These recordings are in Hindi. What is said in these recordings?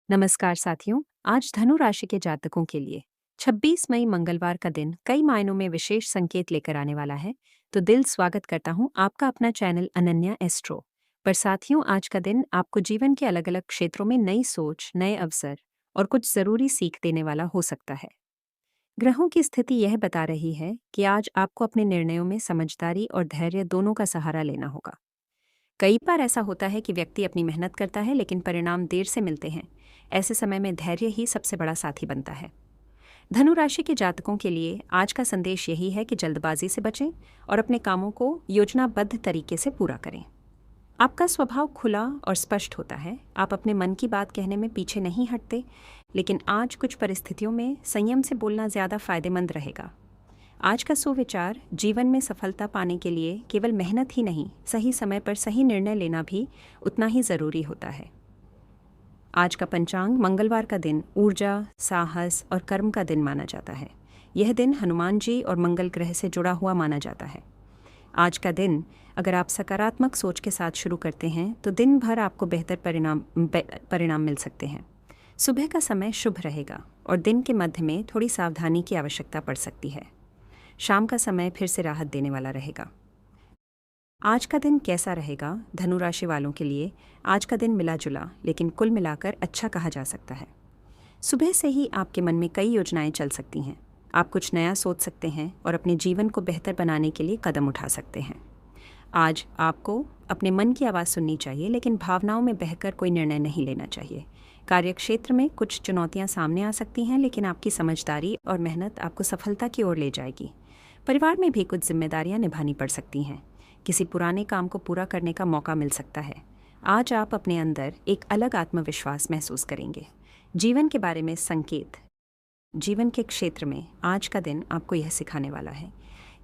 नमस्कार साथियों। आज धनु राशि के जातकों के लिए 26 मई मंगलवार का दिन कई मायनों में विशेष संकेत लेकर आने वाला है। तो दिल स्वागत करता हूं आपका अपना चैनल अनन्या एस्ट्रो पर। साथियों, आज का दिन आपको जीवन के अलग अलग क्षेत्रों में नई सोच, नए अवसर और कुछ जरूरी सीख देने वाला हो सकता है। ग्रहों की स्थिति यह बता रही है कि आज आपको अपने निर्णयों में समझदारी और धैर्य दोनों का सहारा लेना होगा। कई बार ऐसा होता है कि व्यक्ति अपनी मेहनत करता है लेकिन परिणाम देर से मिलते हैं। ऐसे समय में धैर्य ही सबसे बड़ा साथी बनता है। धनु राशि के जातकों के लिए आज का संदेश यही है कि जल्दबाजी से बचें और अपने कामों को योजनाबद्ध तरीके से पूरा करें। आपका स्वभाव खुला और स्पष्ट होता है। आप अपने मन की बात कहने में पीछे नहीं हटते, लेकिन आज कुछ परिस्थितियों में संयम से बोलना ज़्यादा फायदेमंद रहेगा। आज का सुविचार जीवन में सफलता पाने के लिए केवल मेहनत ही नहीं, सही समय पर सही निर्णय लेना भी उतना ही ज़रूरी होता है। आज का पंचांग मंगलवार का दिन ऊर्जा, साहस और कर्म का दिन माना जाता है। यह दिन हनुमान जी और मंगल ग्रह से जुड़ा हुआ माना जाता है। आज का दिन अगर आप सकारात्मक सोच के साथ शुरू करते हैं तो दिन भर आपको बेहतर परिणाम मिल सकते हैं। सुबह का समय शुभ रहेगा और दिन के मध्य में थोड़ी सावधानी की आवश्यकता पड़ सकती है। शाम का समय फिर से राहत देने वाला रहेगा। आज का दिन कैसा रहेगा धनु राशि वालों के लिए? आज का दिन मिला जुला लेकिन कुल मिलाकर अच्छा कहा जा सकता है। सुबह से ही आपके मन में कई योजनाएं चल सकती हैं। आप कुछ नया सोच सकते हैं और अपने जीवन को बेहतर बनाने के लिए कदम उठा सकते हैं। आज आपको अपने मन की आवाज़ सुननी चाहिए, लेकिन भावनाओं में बहकर कोई निर्णय नहीं लेना चाहिए। कार्यक्षेत्र में कुछ चुनौतियां सामने आ सकती हैं, लेकिन आपकी समझदारी और मेहनत आपको सफलता की ओर ले जाएगी। परिवार में भी कुछ जिम्मेदारियां निभानी पड़ सकती हैं। किसी पुराने काम को पूरा करने का मौका मिल सकता है। आज आप अपने अंदर एक अलग आत्मविश्वास महसूस करेंगे। जीवन के बारे में संकेत। जीवन के क्षेत्र में आज का दिन आपको यह सिखाने वाला है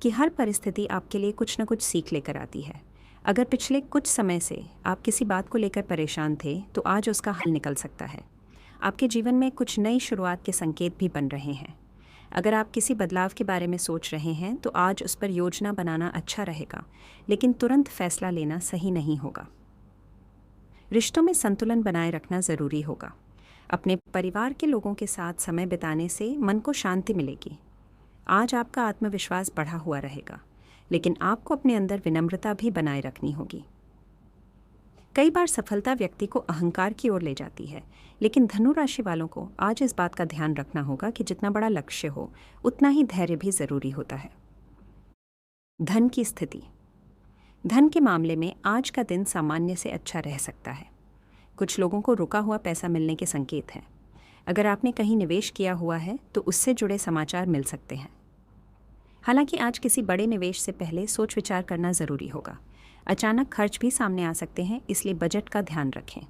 कि हर परिस्थिति आपके लिए कुछ न कुछ सीख लेकर आती है। अगर पिछले कुछ समय से आप किसी बात को लेकर परेशान थे तो आज उसका हल निकल सकता है। आपके जीवन में कुछ नई शुरुआत के संकेत भी बन रहे हैं। अगर आप किसी बदलाव के बारे में सोच रहे हैं तो आज उस पर योजना बनाना अच्छा रहेगा, लेकिन तुरंत फैसला लेना सही नहीं होगा। रिश्तों में संतुलन बनाए रखना ज़रूरी होगा। अपने परिवार के लोगों के साथ समय बिताने से मन को शांति मिलेगी। आज आपका आत्मविश्वास बढ़ा हुआ रहेगा, लेकिन आपको अपने अंदर विनम्रता भी बनाए रखनी होगी। कई बार सफलता व्यक्ति को अहंकार की ओर ले जाती है, लेकिन धनु राशि वालों को आज इस बात का ध्यान रखना होगा कि जितना बड़ा लक्ष्य हो उतना ही धैर्य भी ज़रूरी होता है। धन की स्थिति। धन के मामले में आज का दिन सामान्य से अच्छा रह सकता है। कुछ लोगों को रुका हुआ पैसा मिलने के संकेत हैं। अगर आपने कहीं निवेश किया हुआ है तो उससे जुड़े समाचार मिल सकते हैं। हालांकि आज किसी बड़े निवेश से पहले सोच विचार करना ज़रूरी होगा। अचानक खर्च भी सामने आ सकते हैं, इसलिए बजट का ध्यान रखें।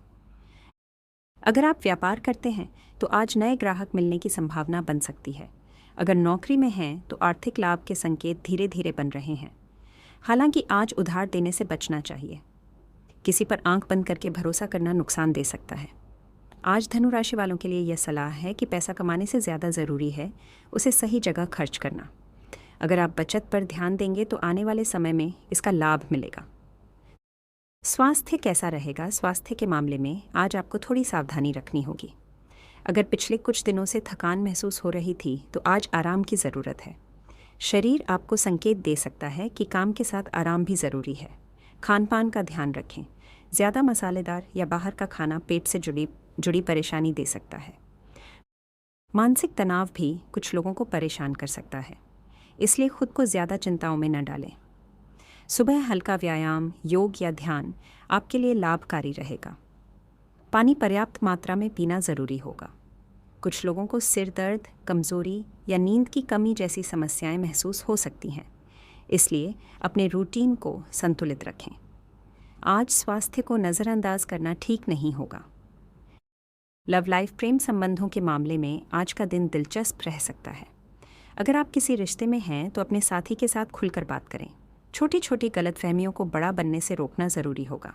अगर आप व्यापार करते हैं तो आज नए ग्राहक मिलने की संभावना बन सकती है। अगर नौकरी में हैं तो आर्थिक लाभ के संकेत धीरे धीरे बन रहे हैं। हालांकि आज उधार देने से बचना चाहिए। किसी पर आंख बंद करके भरोसा करना नुकसान दे सकता है। आज धनु राशि वालों के लिए यह सलाह है कि पैसा कमाने से ज़्यादा ज़रूरी है उसे सही जगह खर्च करना। अगर आप बचत पर ध्यान देंगे तो आने वाले समय में इसका लाभ मिलेगा। स्वास्थ्य कैसा रहेगा? स्वास्थ्य के मामले में आज आपको थोड़ी सावधानी रखनी होगी। अगर पिछले कुछ दिनों से थकान महसूस हो रही थी तो आज आराम की ज़रूरत है। शरीर आपको संकेत दे सकता है कि काम के साथ आराम भी ज़रूरी है। खान पान का ध्यान रखें। ज़्यादा मसालेदार या बाहर का खाना पेट से जुड़ी परेशानी दे सकता है। मानसिक तनाव भी कुछ लोगों को परेशान कर सकता है, इसलिए खुद को ज़्यादा चिंताओं में न डालें। सुबह हल्का व्यायाम, योग या ध्यान आपके लिए लाभकारी रहेगा। पानी पर्याप्त मात्रा में पीना ज़रूरी होगा। कुछ लोगों को सिर दर्द, कमज़ोरी या नींद की कमी जैसी समस्याएं महसूस हो सकती हैं, इसलिए अपने रूटीन को संतुलित रखें। आज स्वास्थ्य को नज़रअंदाज करना ठीक नहीं होगा। लव लाइफ, प्रेम संबंधों के मामले में आज का दिन दिलचस्प रह सकता है। अगर आप किसी रिश्ते में हैं तो अपने साथी के साथ खुलकर बात करें। छोटी छोटी गलतफहमियों को बड़ा बनने से रोकना ज़रूरी होगा।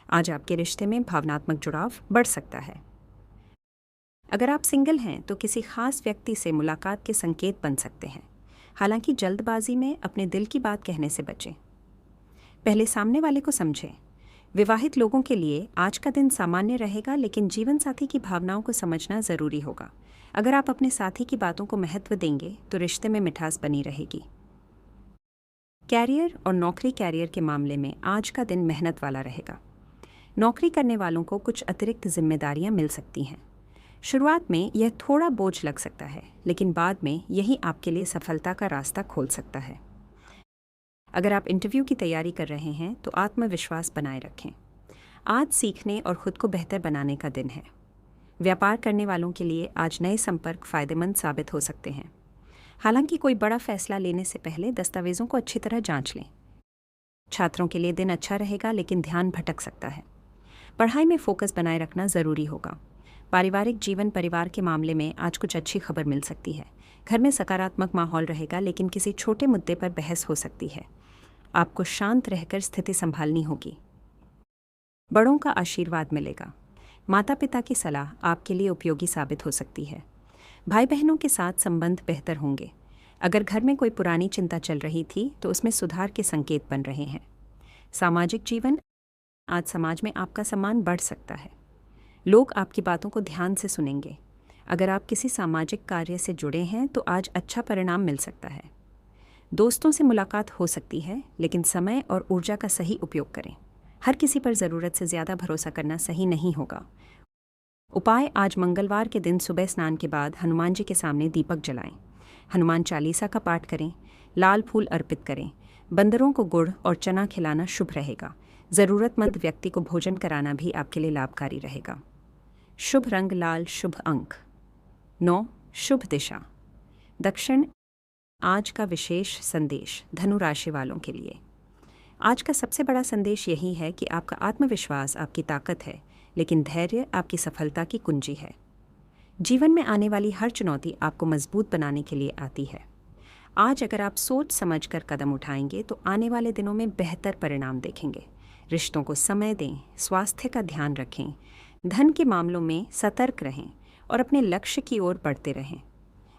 आज आपके रिश्ते में भावनात्मक जुड़ाव बढ़ सकता है। अगर आप सिंगल हैं तो किसी खास व्यक्ति से मुलाकात के संकेत बन सकते हैं। हालांकि जल्दबाजी में अपने दिल की बात कहने से बचें। पहले सामने वाले को समझें। विवाहित लोगों के लिए आज का दिन सामान्य रहेगा, लेकिन जीवन साथी की भावनाओं को समझना ज़रूरी होगा। अगर आप अपने साथी की बातों को महत्व देंगे तो रिश्ते में मिठास बनी रहेगी। कैरियर और नौकरी कैरियर के मामले में आज का दिन मेहनत वाला रहेगा। नौकरी करने वालों को कुछ अतिरिक्त जिम्मेदारियां मिल सकती हैं। शुरुआत में यह थोड़ा बोझ लग सकता है, लेकिन बाद में यही आपके लिए सफलता का रास्ता खोल सकता है। अगर आप इंटरव्यू की तैयारी कर रहे हैं तो आत्मविश्वास बनाए रखें। आज सीखने और खुद को बेहतर बनाने का दिन है। व्यापार करने वालों के लिए आज नए संपर्क फायदेमंद साबित हो सकते हैं। हालांकि कोई बड़ा फैसला लेने से पहले दस्तावेजों को अच्छी तरह जांच लें। छात्रों के लिए दिन अच्छा रहेगा, लेकिन ध्यान भटक सकता है। पढ़ाई में फोकस बनाए रखना ज़रूरी होगा। पारिवारिक जीवन परिवार के मामले में आज कुछ अच्छी खबर मिल सकती है। घर में सकारात्मक माहौल रहेगा, लेकिन किसी छोटे मुद्दे पर बहस हो सकती है। आपको शांत रहकर स्थिति संभालनी होगी। बड़ों का आशीर्वाद मिलेगा। माता पिता की सलाह आपके लिए उपयोगी साबित हो सकती है। भाई बहनों के साथ संबंध बेहतर होंगे। अगर घर में कोई पुरानी चिंता चल रही थी तो उसमें सुधार के संकेत बन रहे हैं। सामाजिक जीवन, आज समाज में आपका सम्मान बढ़ सकता है। लोग आपकी बातों को ध्यान से सुनेंगे। अगर आप किसी सामाजिक कार्य से जुड़े हैं तो आज अच्छा परिणाम मिल सकता है। दोस्तों से मुलाकात हो सकती है, लेकिन समय और ऊर्जा का सही उपयोग करें। हर किसी पर ज़रूरत से ज़्यादा भरोसा करना सही नहीं होगा। उपाय, आज मंगलवार के दिन सुबह स्नान के बाद हनुमान जी के सामने दीपक जलाएं। हनुमान चालीसा का पाठ करें। लाल फूल अर्पित करें। बंदरों को गुड़ और चना खिलाना शुभ रहेगा। ज़रूरतमंद व्यक्ति को भोजन कराना भी आपके लिए लाभकारी रहेगा। शुभ रंग लाल, शुभ अंक 9, शुभ दिशा दक्षिण। आज का विशेष संदेश धनु राशि वालों के लिए। आज का सबसे बड़ा संदेश यही है कि आपका आत्मविश्वास आपकी ताकत है, लेकिन धैर्य आपकी सफलता की कुंजी है। जीवन में आने वाली हर चुनौती आपको मजबूत बनाने के लिए आती है। आज अगर आप सोच समझकर कदम उठाएंगे तो आने वाले दिनों में बेहतर परिणाम देखेंगे। रिश्तों को समय दें, स्वास्थ्य का ध्यान रखें, धन के मामलों में सतर्क रहें और अपने लक्ष्य की ओर बढ़ते रहें।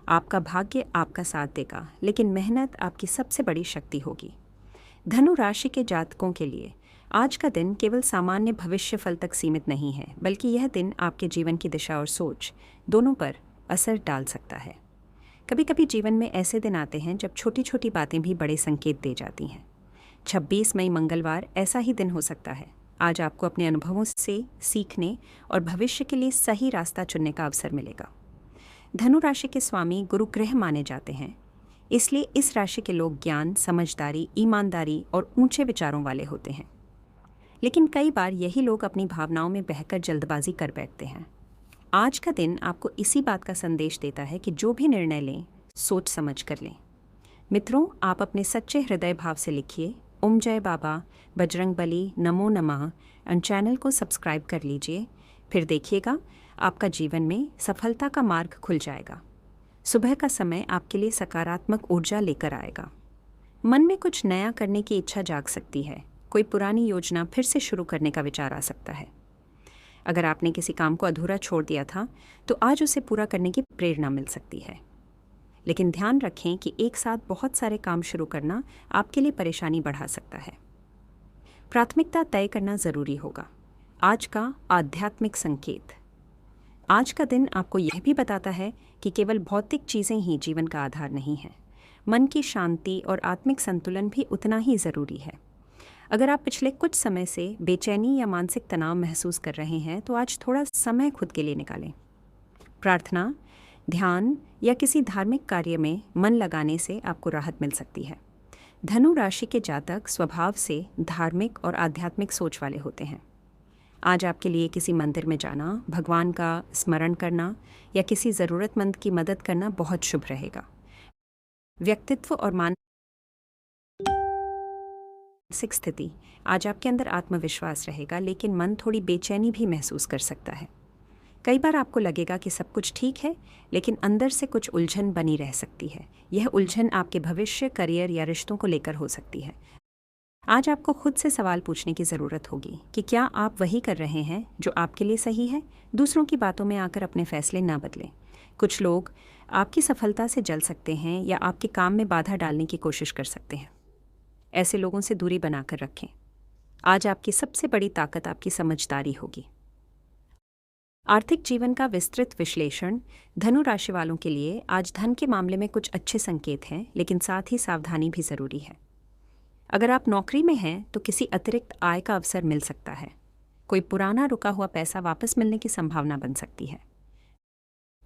आपका भाग्य आपका साथ देगा, लेकिन मेहनत आपकी सबसे बड़ी शक्ति होगी। धनु राशि के जातकों के लिए आज का दिन केवल सामान्य भविष्य फल तक सीमित नहीं है, बल्कि यह दिन आपके जीवन की दिशा और सोच दोनों पर असर डाल सकता है। कभी कभी जीवन में ऐसे दिन आते हैं जब छोटी छोटी बातें भी बड़े संकेत दे जाती हैं। 26 मई मंगलवार ऐसा ही दिन हो सकता है। आज आपको अपने अनुभवों से सीखने और भविष्य के लिए सही रास्ता चुनने का अवसर मिलेगा। धनु राशि के स्वामी गुरु ग्रह माने जाते हैं, इसलिए इस राशि के लोग ज्ञान, समझदारी, ईमानदारी और ऊंचे विचारों वाले होते हैं। लेकिन कई बार यही लोग अपनी भावनाओं में बहकर जल्दबाजी कर बैठते हैं। आज का दिन आपको इसी बात का संदेश देता है कि जो भी निर्णय लें, सोच समझ कर लें। मित्रों, आप अपने सच्चे हृदय भाव से लिखिए। ओम जय बाबा, बजरंग बली, नमो नमः चैनल को सब्सक्राइब कर लीजिए। फिर देखिएगा आपका जीवन में सफलता का मार्ग खुल जाएगा। सुबह का समय आपके लिए सकारात्मक ऊर्जा लेकर आएगा। मन में कुछ नया करने की इच्छा जाग सकती है। कोई पुरानी योजना फिर से शुरू करने का विचार आ सकता है। अगर आपने किसी काम को अधूरा छोड़ दिया था तो आज उसे पूरा करने की प्रेरणा मिल सकती है। लेकिन ध्यान रखें कि एक साथ बहुत सारे काम शुरू करना आपके लिए परेशानी बढ़ा सकता है। प्राथमिकता तय करना ज़रूरी होगा। आज का आध्यात्मिक संकेत। आज का दिन आपको यह भी बताता है कि केवल भौतिक चीज़ें ही जीवन का आधार नहीं है। मन की शांति और आत्मिक संतुलन भी उतना ही ज़रूरी है। अगर आप पिछले कुछ समय से बेचैनी या मानसिक तनाव महसूस कर रहे हैं तो आज थोड़ा समय खुद के लिए निकालें। प्रार्थना, ध्यान या किसी धार्मिक कार्य में मन लगाने से आपको राहत मिल सकती है। धनु राशि के जातक स्वभाव से धार्मिक और आध्यात्मिक सोच वाले होते हैं। आज आपके लिए किसी मंदिर में जाना, भगवान का स्मरण करना या किसी ज़रूरतमंद की मदद करना बहुत शुभ रहेगा। व्यक्तित्व और मानसिक स्थिति। आज आपके अंदर आत्मविश्वास रहेगा, लेकिन मन थोड़ी बेचैनी भी महसूस कर सकता है। कई बार आपको लगेगा कि सब कुछ ठीक है, लेकिन अंदर से कुछ उलझन बनी रह सकती है। यह उलझन आपके भविष्य, करियर या रिश्तों को लेकर हो सकती है। आज आपको खुद से सवाल पूछने की ज़रूरत होगी कि क्या आप वही कर रहे हैं जो आपके लिए सही है। दूसरों की बातों में आकर अपने फैसले ना बदलें। कुछ लोग आपकी सफलता से जल सकते हैं या आपके काम में बाधा डालने की कोशिश कर सकते हैं। ऐसे लोगों से दूरी बनाकर रखें। आज आपकी सबसे बड़ी ताकत आपकी समझदारी होगी। आर्थिक जीवन का विस्तृत विश्लेषण। धनु राशि वालों के लिए आज धन के मामले में कुछ अच्छे संकेत हैं, लेकिन साथ ही सावधानी भी ज़रूरी है। अगर आप नौकरी में हैं तो किसी अतिरिक्त आय का अवसर मिल सकता है। कोई पुराना रुका हुआ पैसा वापस मिलने की संभावना बन सकती है।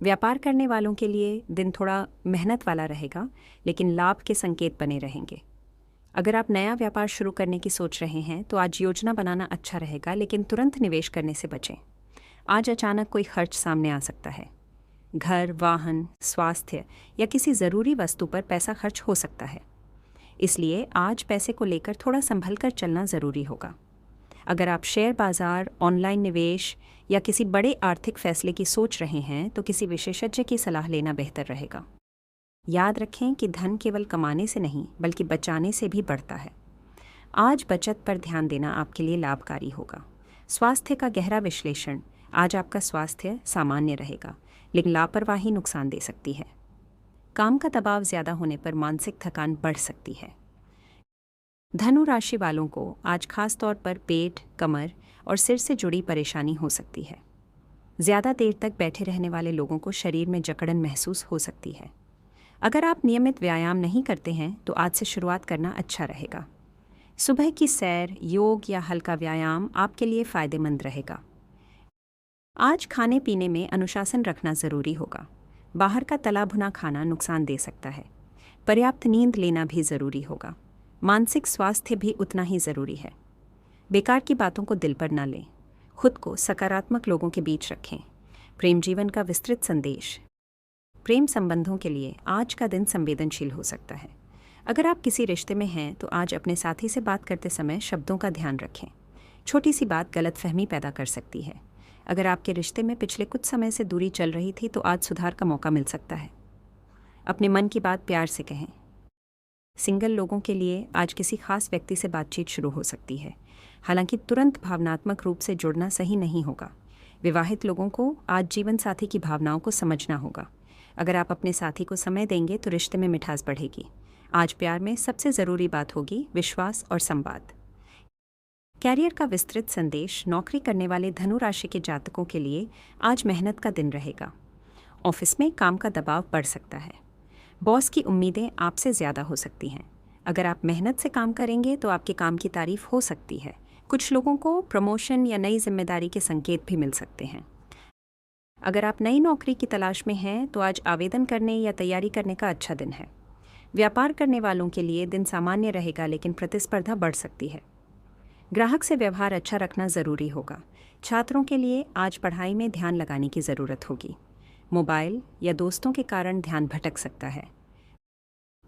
व्यापार करने वालों के लिए दिन थोड़ा मेहनत वाला रहेगा, लेकिन लाभ के संकेत बने रहेंगे। अगर आप नया व्यापार शुरू करने की सोच रहे हैं तो आज योजना बनाना अच्छा रहेगा, लेकिन तुरंत निवेश करने से बचें। आज अचानक कोई खर्च सामने आ सकता है। घर, वाहन, स्वास्थ्य या किसी ज़रूरी वस्तु पर पैसा खर्च हो सकता है, इसलिए आज पैसे को लेकर थोड़ा संभल कर चलना ज़रूरी होगा। अगर आप शेयर बाज़ार, ऑनलाइन निवेश या किसी बड़े आर्थिक फैसले की सोच रहे हैं तो किसी विशेषज्ञ की सलाह लेना बेहतर रहेगा। याद रखें कि धन केवल कमाने से नहीं बल्कि बचाने से भी बढ़ता है। आज बचत पर ध्यान देना आपके लिए लाभकारी होगा। स्वास्थ्य का गहरा विश्लेषण। आज आपका स्वास्थ्य सामान्य रहेगा, लेकिन लापरवाही नुकसान दे सकती है। काम का दबाव ज़्यादा होने पर मानसिक थकान बढ़ सकती है। धनु राशि वालों को आज खास तौर पर पेट, कमर और सिर से जुड़ी परेशानी हो सकती है। ज़्यादा देर तक बैठे रहने वाले लोगों को शरीर में जकड़न महसूस हो सकती है। अगर आप नियमित व्यायाम नहीं करते हैं तो आज से शुरुआत करना अच्छा रहेगा। सुबह की सैर, योग या हल्का व्यायाम आपके लिए फ़ायदेमंद रहेगा। आज खाने पीने में अनुशासन रखना ज़रूरी होगा। बाहर का तला भुना खाना नुकसान दे सकता है। पर्याप्त नींद लेना भी ज़रूरी होगा। मानसिक स्वास्थ्य भी उतना ही ज़रूरी है। बेकार की बातों को दिल पर न लें। खुद को सकारात्मक लोगों के बीच रखें। प्रेम जीवन का विस्तृत संदेश। प्रेम संबंधों के लिए आज का दिन संवेदनशील हो सकता है। अगर आप किसी रिश्ते में हैं तो आज अपने साथी से बात करते समय शब्दों का ध्यान रखें। छोटी सी बात गलतफहमी पैदा कर सकती है। अगर आपके रिश्ते में पिछले कुछ समय से दूरी चल रही थी तो आज सुधार का मौका मिल सकता है। अपने मन की बात प्यार से कहें। सिंगल लोगों के लिए आज किसी खास व्यक्ति से बातचीत शुरू हो सकती है, हालांकि तुरंत भावनात्मक रूप से जुड़ना सही नहीं होगा। विवाहित लोगों को आज जीवन साथी की भावनाओं को समझना होगा। अगर आप अपने साथी को समय देंगे तो रिश्ते में मिठास बढ़ेगी। आज प्यार में सबसे ज़रूरी बात होगी विश्वास और संवाद। कैरियर का विस्तृत संदेश। नौकरी करने वाले धनु राशि के जातकों के लिए आज मेहनत का दिन रहेगा। ऑफिस में काम का दबाव बढ़ सकता है। बॉस की उम्मीदें आपसे ज़्यादा हो सकती हैं। अगर आप मेहनत से काम करेंगे तो आपके काम की तारीफ हो सकती है। कुछ लोगों को प्रमोशन या नई जिम्मेदारी के संकेत भी मिल सकते हैं। अगर आप नई नौकरी की तलाश में हैं तो आज आवेदन करने या तैयारी करने का अच्छा दिन है। व्यापार करने वालों के लिए दिन सामान्य रहेगा, लेकिन प्रतिस्पर्धा बढ़ सकती है। ग्राहक से व्यवहार अच्छा रखना ज़रूरी होगा। छात्रों के लिए आज पढ़ाई में ध्यान लगाने की ज़रूरत होगी। मोबाइल या दोस्तों के कारण ध्यान भटक सकता है।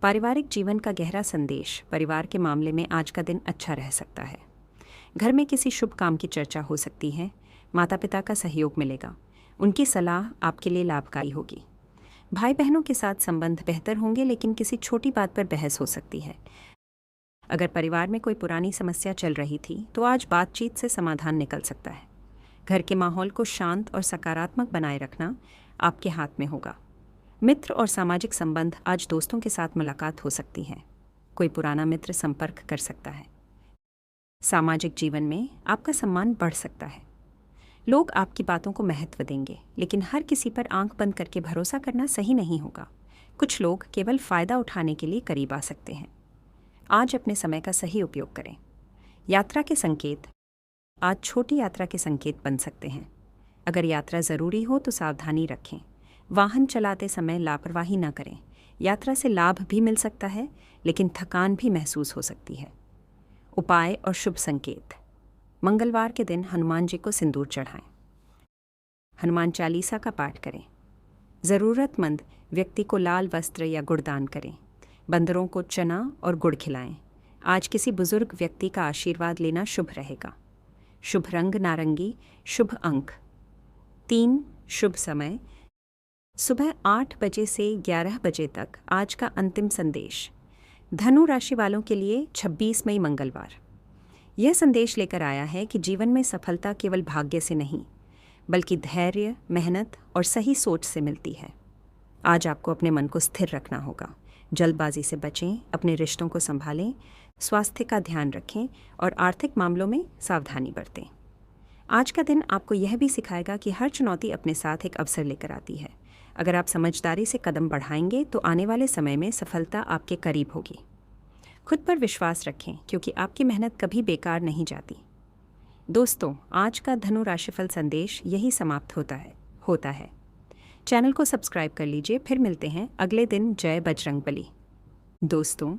पारिवारिक जीवन का गहरा संदेश। परिवार के मामले में आज का दिन अच्छा रह सकता है। घर में किसी शुभ काम की चर्चा हो सकती है। माता पिता का सहयोग मिलेगा। उनकी सलाह आपके लिए लाभकारी होगी। भाई बहनों के साथ संबंध बेहतर होंगे, लेकिन किसी छोटी बात पर बहस हो सकती है। अगर परिवार में कोई पुरानी समस्या चल रही थी तो आज बातचीत से समाधान निकल सकता है। घर के माहौल को शांत और सकारात्मक बनाए रखना आपके हाथ में होगा। मित्र और सामाजिक संबंध। आज दोस्तों के साथ मुलाकात हो सकती है। कोई पुराना मित्र संपर्क कर सकता है। सामाजिक जीवन में आपका सम्मान बढ़ सकता है। लोग आपकी बातों को महत्व देंगे, लेकिन हर किसी पर आंख बंद करके भरोसा करना सही नहीं होगा। कुछ लोग केवल फ़ायदा उठाने के लिए करीब आ सकते हैं। आज अपने समय का सही उपयोग करें। यात्रा के संकेत। आज छोटी यात्रा के संकेत बन सकते हैं। अगर यात्रा ज़रूरी हो तो सावधानी रखें। वाहन चलाते समय लापरवाही न करें। यात्रा से लाभ भी मिल सकता है, लेकिन थकान भी महसूस हो सकती है। उपाय और शुभ संकेत। मंगलवार के दिन हनुमान जी को सिंदूर चढ़ाएं। हनुमान चालीसा का पाठ करें। ज़रूरतमंद व्यक्ति को लाल वस्त्र या गुड़ दान करें। बंदरों को चना और गुड़ खिलाएं। आज किसी बुजुर्ग व्यक्ति का आशीर्वाद लेना शुभ रहेगा। शुभ रंग नारंगी। शुभ अंक 3। शुभ समय सुबह 8 बजे से 11 बजे तक। आज का अंतिम संदेश। धनु राशि वालों के लिए 26 मई मंगलवार। यह संदेश लेकर आया है कि जीवन में सफलता केवल भाग्य से नहीं, बल्कि धैर्य, मेहनत और सही सोच से मिलती है। आज आपको अपने मन को स्थिर रखना होगा। जल्दबाजी से बचें, अपने रिश्तों को संभालें, स्वास्थ्य का ध्यान रखें और आर्थिक मामलों में सावधानी बरतें। आज का दिन आपको यह भी सिखाएगा कि हर चुनौती अपने साथ एक अवसर लेकर आती है। अगर आप समझदारी से कदम बढ़ाएंगे तो आने वाले समय में सफलता आपके करीब होगी। खुद पर विश्वास रखें क्योंकि आपकी मेहनत कभी बेकार नहीं जाती। दोस्तों, आज का धनु राशिफल संदेश यही समाप्त होता है। चैनल को सब्सक्राइब कर लीजिए। फिर मिलते हैं अगले दिन। जय बजरंगबली। दोस्तों,